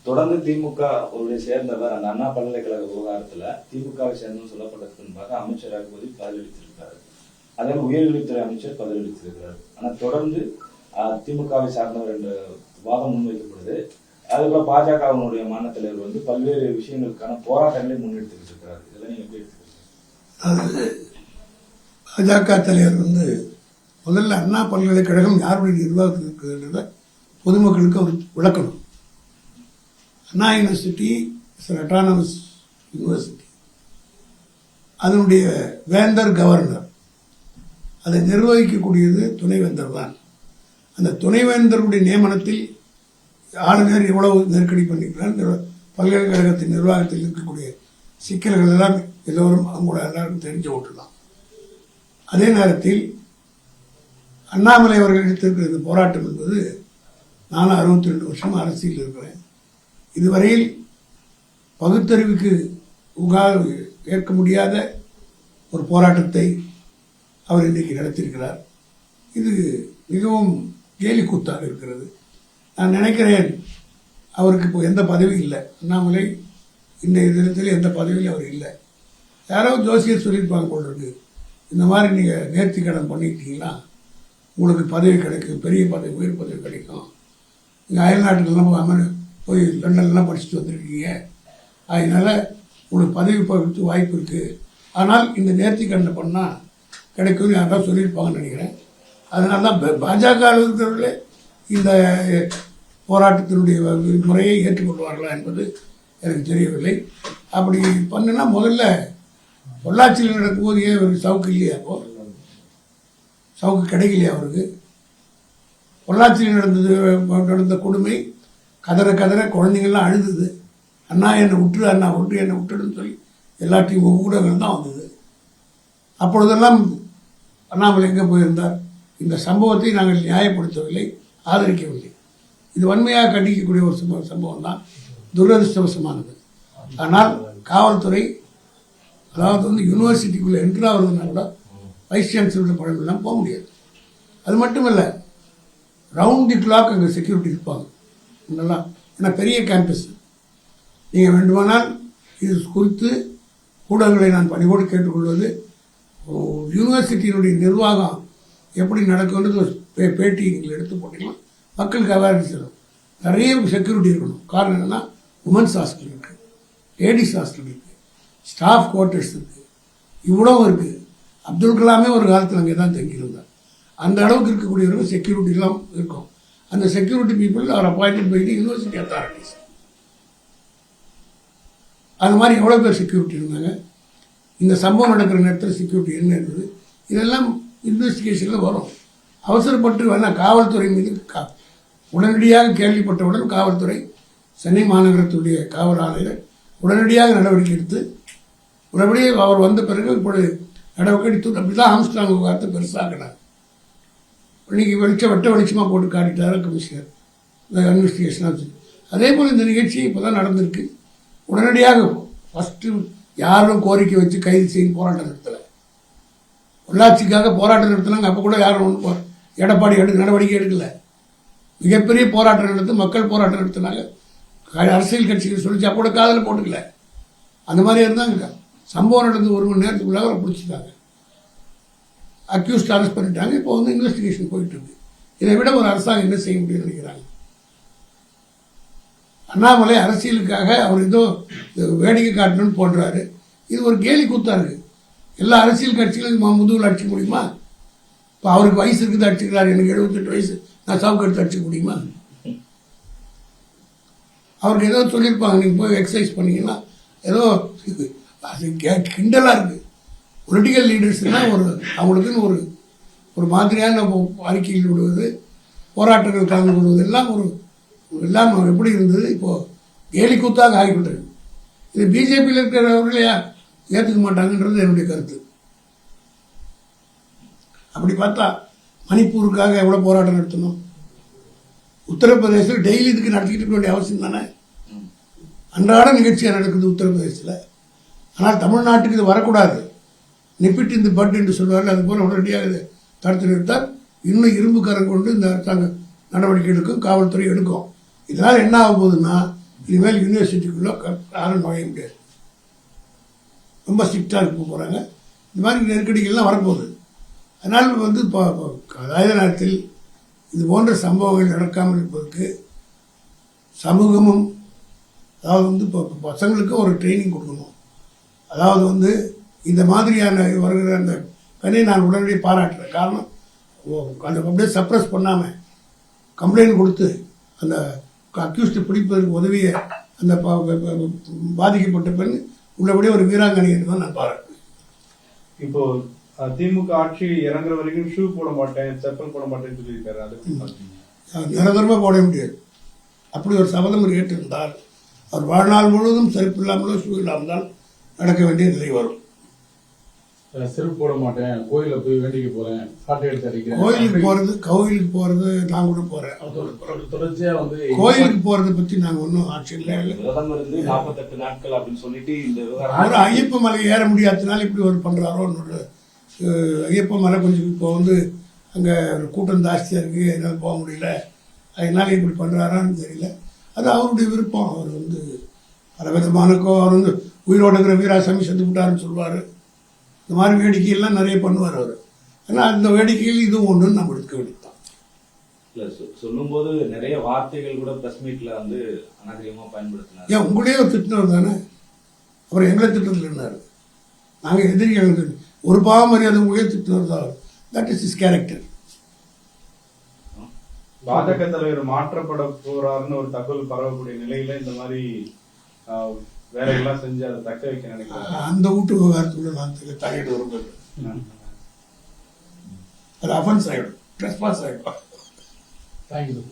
தொடர்ந்து திமுக சேர்ந்தவர் அந்த அண்ணா பல்கலைக்கழக விவகாரத்துல திமுகவை சேர்ந்தவன் சொல்லப்பட்டதுக்கு முன்பாக அமைச்சர் ரகுபதி பதிலளித்திருக்கிறார். அதே மாதிரி உயர்கல்வித்துறை அமைச்சர் பதிலளித்திருக்கிறார். ஆனா தொடர்ந்து திமுகவை சார்ந்தவர் என்ற வாதம் முன்வைக்கப்படுது. அதுபோல பாஜகவினுடைய மாநில தலைவர் வந்து பல்வேறு விஷயங்களுக்கான போராட்டங்களை முன்னெடுத்துக்கிட்டு இருக்கிறார். இதெல்லாம் நீங்க எப்படி எடுத்துக்கிறீங்க? பாஜக தலைவர் வந்து முதல்ல அண்ணா பல்கலைக்கழகம் யாருடைய நிர்வாகத்தில் இருக்கிறத பொதுமக்களுக்கு அவர் விளக்கணும். அண்ணா யூனிவர்சிட்டி அட்டானமஸ் யூனிவர்சிட்டி, அதனுடைய வேந்தர் கவர்னர், அதை நிர்வகிக்கக்கூடியது துணைவேந்தர் தான். அந்த துணைவேந்தருடைய நியமனத்தில் ஆளுநர் எவ்வளவு நெருக்கடி பண்ணிக்கிறார், பல்கலைக்கழகத்தின் நிர்வாகத்தில் இருக்கக்கூடிய சிக்கல்கள் எல்லாம் எல்லோரும் அவங்களோட எல்லாருக்கும் தெரிஞ்சு ஓட்டலாம். அதே நேரத்தில் அண்ணாமலை அவர்கள் எடுத்திருக்கிற இந்த போராட்டம் என்பது, நானும் 62 வருஷம் அரசியல் இருக்கிறேன், இதுவரையில் பகுத்தறிவுக்கு ஏற்க முடியாத ஒரு போராட்டத்தை அவர் இன்றைக்கு நடத்தியிருக்கிறார். இது மிகவும் கேலி கூத்தாக இருக்கிறது. நான் நினைக்கிறேன் அவருக்கு இப்போ எந்த பதவி இல்லை. அண்ணாமலை இந்த தினத்தில் எந்த பதவியும் அவர் இல்லை. யாரோ ஜோசியர் சொல்லியிருப்பாங்க போல இருக்கு, இந்த மாதிரி நீங்கள் நேர்த்திக்கடன் பண்ணிட்டீங்கன்னா உங்களுக்கு பதவி கிடைக்கும், பெரிய பதவி, உயர் பதவி கிடைக்கும். நீங்கள் அயல்நாட்டுக்கெல்லாம் போய் லண்டன்லாம் படிச்சுட்டு வந்திருக்கீங்க, அதனால உங்களுக்கு பதவி போகிறதுக்கு வாய்ப்பு இருக்குது. ஆனால் இந்த நேர்த்திக்கடனை பண்ணால் கிடைக்கும்னு யாராவது சொல்லியிருப்பாங்கன்னு நினைக்கிறேன். அதனால தான் பாஜக இருக்கிறவர்களே இந்த போராட்டத்தினுடைய முறையை ஏற்றுக்கொள்வார்களா என்பது எனக்கு தெரியவில்லை. அப்படி பண்ணுனா முதல்ல பொள்ளாச்சியில் நடக்கும்போது ஏன் அவருக்கு சவுக்கு இல்லையா? அப்போ சவுக்கு கிடைக்கலையா அவருக்கு? பொள்ளாச்சியில் நடந்த கொடுமை, கதற கதற குழந்தைங்கள்லாம் அழுதுது, அண்ணா என்னை விட்டுரு, அண்ணா விட்டு என்னை விட்டுடுன்னு சொல்லி எல்லாத்தையும் ஊடகங்கள் தான் வந்தது. அப்பொழுதெல்லாம் அண்ணாமலை எங்கே போயிருந்தார்? இந்த சம்பவத்தை நாங்கள் நியாயப்படுத்தவில்லை, ஆதரிக்கவில்லை. இது வன்மையாக கண்டிக்கக்கூடிய ஒரு சம்பவம் தான், துரதிருஷ்டவசமானது. ஆனால் காவல்துறை, அதாவது வந்து யூனிவர்சிட்டிக்குள்ளே என்ட்ரு ஆகுதுன்னா கூட வைஸ் சான்சலர் பழமெல்லாம் போக முடியாது. அது மட்டும் இல்லை, ரவுண்ட் தி கிளாக் அங்கே செக்யூரிட்டி இருப்பாங்க நல்லா. ஏன்னா பெரிய கேம்பஸ். நீங்கள் வேண்டுமானால் இது குறித்து ஊடகங்களை நான் பணிவோடு கேட்டுக்கொள்வது, யூனிவர்சிட்டியினுடைய நிர்வாகம் எப்படி நடக்கும்ன்றது பேட்டி நீங்கள் எடுத்து போட்டீங்கன்னா மக்களுக்கு அவேர்னஸ் இருக்கும். நிறைய செக்யூரிட்டி இருக்கணும். காரணம் என்னன்னா, உமன்ஸ் ஹாஸ்டல் இருக்குது, லேடிஸ் ஹாஸ்டல் இருக்குது, ஸ்டாஃப் குவார்ட்டர்ஸ் இருக்குது, இவ்வளவு இருக்குது. அப்துல் கலாமே ஒரு காலத்தில் அங்கே தான் தங்கியிருந்தார். அந்த அளவுக்கு இருக்கக்கூடியவர்கள் செக்யூரிட்டிலாம் இருக்கும். அந்த security people are appointed by the university authorities. அது மாதிரி எவ்வளோ பேர் செக்யூரிட்டி இருந்தாங்க, இந்த சம்பவம் நடக்கிற நேரத்தில் செக்யூரிட்டி என்ன இருந்தது, இதெல்லாம் இன்வெஸ்டிகேஷனில் வரும். அவசரப்பட்டு வேணால் காவல்துறை மீது உடனடியாக கேள்விப்பட்டவுடன் காவல்துறை, சென்னை மாநகரத்துடைய காவல் ஆணையர் உடனடியாக நடவடிக்கை எடுத்து, உடனடியே அவர் வந்த பிறகு இப்படி நடவடிக்கை எடுத்து, அப்படி தான் ஆம்ஸ்ட்ராங் விவகாரத்தை பெருசாகினார். இன்னைக்கு வெட்ட வெளிச்சமாக போட்டு காட்டிட்டாரு கமிஷனர், இந்த இன்வெஸ்டிகேஷனாக. அதே போல் இந்த நிகழ்ச்சி இப்போ தான் நடந்திருக்கு. உடனடியாக ஃபஸ்ட்டு யாரும் கோரிக்கை வச்சு கைது செய்யும் போராட்டம் நடத்தலை. உள்ளாட்சிக்காக போராட்டம் நடத்தினாங்க, அப்போ கூட யாரும் ஒன்று எடப்பாடி நடவடிக்கை எடுக்கலை. மிகப்பெரிய போராட்டம் நடத்து, மக்கள் போராட்டம் நடத்தினாங்க, அரசியல் கட்சிகள் சொல்லிச்சு, அப்போ கூட காதில் போட்டுக்கல. அந்த மாதிரி இருந்தாங்க. சம்பவம் நடந்து 1 மணி நேரத்துக்குள்ளாக அவரை பிடிச்சிட்டாங்க, அக்யூஸ்ட் அரெஸ்ட் பண்ணிட்டாங்க. இப்போ வந்து இன்வெஸ்டிகேஷன் போயிட்டு இருக்கு. இதை விட ஒரு அரசாங்கம் என்ன செய்ய முடியும்னு நினைக்கிறாங்க? அண்ணாமலை அரசியலுக்காக அவர் ஏதோ வேடிக்கை காட்டணும்னு போடுறாரு. இது ஒரு கேலி கூத்தா இருக்கு. எல்லா அரசியல் கட்சிகளும் முதுகில் அடிச்சுக்க முடியுமா? இப்போ அவருக்கு வயசு இருக்குது, அடிச்சுக்கிறாரு. எனக்கு 78 வயசு, நான் சவுக்கு எடுத்து அடிச்சுக்க முடியுமா? அவருக்கு ஏதோ சொல்லியிருப்பாங்க, நீங்கள் போய் எக்ஸசைஸ் பண்ணீங்கன்னா ஏதோ கிண்டலாக இருக்குது. பொலிட்டிக்கல் லீடர்ஸ்னால் அவங்களுக்குன்னு ஒரு மாதிரியான அறிக்கைகள் விடுவது, போராட்டங்கள் கலந்து கொள்வது எல்லாம் எல்லாம் எப்படி இருந்தது, இப்போது கேலி கூத்தாக ஆகிவிட்டது. இது பிஜேபியில் இருக்கிறவர்களே ஏற்றுக்க மாட்டாங்கன்றது என்னுடைய கருத்து. அப்படி பார்த்தா மணிப்பூருக்காக எவ்வளோ போராட்டம் நடத்தணும்? உத்தரப்பிரதேசத்தில் டெய்லி இதுக்கு நடத்திக்கிட்டு இருக்க வேண்டிய அவசியம் தானே? அன்றாட நிகழ்ச்சியாக நடக்குது உத்தரப்பிரதேசத்தில். ஆனால் தமிழ்நாட்டுக்கு இது வரக்கூடாது. நிப்பிட்டு இந்த பட் என்று சொல்வார்கள், அது போல உடனடியாக இதை தடுத்து நிறுத்தால் இன்னும் இரும்பு கரம் கொண்டு இந்த அரசாங்கம் நடவடிக்கை எடுக்கும், காவல்துறை எடுக்கும். இதனால் என்ன ஆக போகுதுன்னா, இனிமேல் யூனிவர்சிட்டிக்குள்ளே யாரும் நுழைய முடியாது, ரொம்ப ஸ்ட்ரிக்டாக இருக்க போகிறாங்க. இந்த மாதிரி நெருக்கடிகள்லாம் வரப்போகுது. அதனால் வந்து இப்போ அதாவது நேரத்தில் இது போன்ற சம்பவங்கள் நடக்காமல் இருப்பதற்கு சமூகமும், அதாவது வந்து இப்போ பசங்களுக்கு ஒரு ட்ரைனிங் கொடுக்கணும். அதாவது வந்து இந்த மாதிரியான வருகிற அந்த பெண்ணை நான் உடனடியாக பாராட்டுறேன். காரணம் அந்த அப்படியே சப்ரஸ் பண்ணாமல் கம்ப்ளைண்ட் கொடுத்து அந்த அக்யூஸ்டு பிடிப்பதற்கு உதவிய அந்த பாதிக்கப்பட்ட பெண் உள்ளபடியே ஒரு வீராங்கனை என்று தான் நான் பாராட்டுறேன். இப்போ திமுக ஆட்சி இறங்குற வரைக்கும் ஷூ போட மாட்டேன், செப்பல் போட மாட்டேன்னு சொல்லியிருக்காரு. அது நிரந்தரமாக போட முடியாது. அப்படி ஒரு சபதம் ஏற்றிருந்தால் அவர் வாழ்நாள் முழுவதும் செருப்பு இல்லாமலோ ஷூ இல்லாமல் தான் நடக்க வேண்டிய நிலை வரும். செருப்பு போட மாட்டேன், கோயில போய் வேண்டிக்க போறேன், சாட்டை எடுத்து அடிக்கிறேன். கோயிலுக்கு போறது நான் கூட போறேன். தொடர்ச்சியா வந்து கோயிலுக்கு போறதை பத்தி நாங்க ஒன்றும் ஆட்சி இல்லை. விரதம் இருந்து 48 நாட்கள் அப்படின்னு சொல்லிட்டு இந்த விவகாரம் அவர் ஐயப்ப மலை ஏற முடியாததுனால இப்படி ஒரு பண்றாரோ. ஐயப்ப மலை கொஞ்சம் இப்போ வந்து அங்க கூட்டம் ஜாஸ்தியா இருக்கு, என்னால் போக முடியல, அதனால இப்படி பண்றாரான்னு தெரியல. அது அவருடைய விருப்பம். அவர் வந்து பல விதமானக்கோ அவர் வந்து உயிரோடுங்கிற வீராசாமி செத்து விட்டாருன்னு சொல்லுவாரு. இந்த மாதிரி வேடிக்கையெல்லாம் நிறைய பண்ணுவார் அவர். ஆனால் அந்த வேடிக்கையில் இதுவும் ஒன்றுன்னு நம்ம எடுக்க வேண்டியதுதான். இல்ல சொல்லும் போது நிறைய வார்த்தைகள் கூட பிரஸ் மீட்ல வந்து அநாகரிகமா பயன்படுத்தினார். ஏன் உங்களே ஒரு திட்டினவர் தானே, அப்புறம் எங்களை திட்டத்தில் இருந்தார். நாங்கள் எதிரிகள் ஒரு பாவம் மரியாதை உங்களே திட்டினவர் தான். That is is character. பாஜக தலைவர் மாற்றப்பட போறாருன்னு ஒரு தகவல் பரவக்கூடிய நிலையில இந்த மாதிரி வேலைகள்லாம் செஞ்சு அதை தக்க வைக்க நினைக்கிறேன். அந்த வீட்டு விவகாரத்துக்குள்ள நான் தலையிட்டு வருவேன். அது அஃபென்ஸ் ஆகிடும், ட்ரெஸ்பாஸ் ஆகிடும். தேங்க்யூ.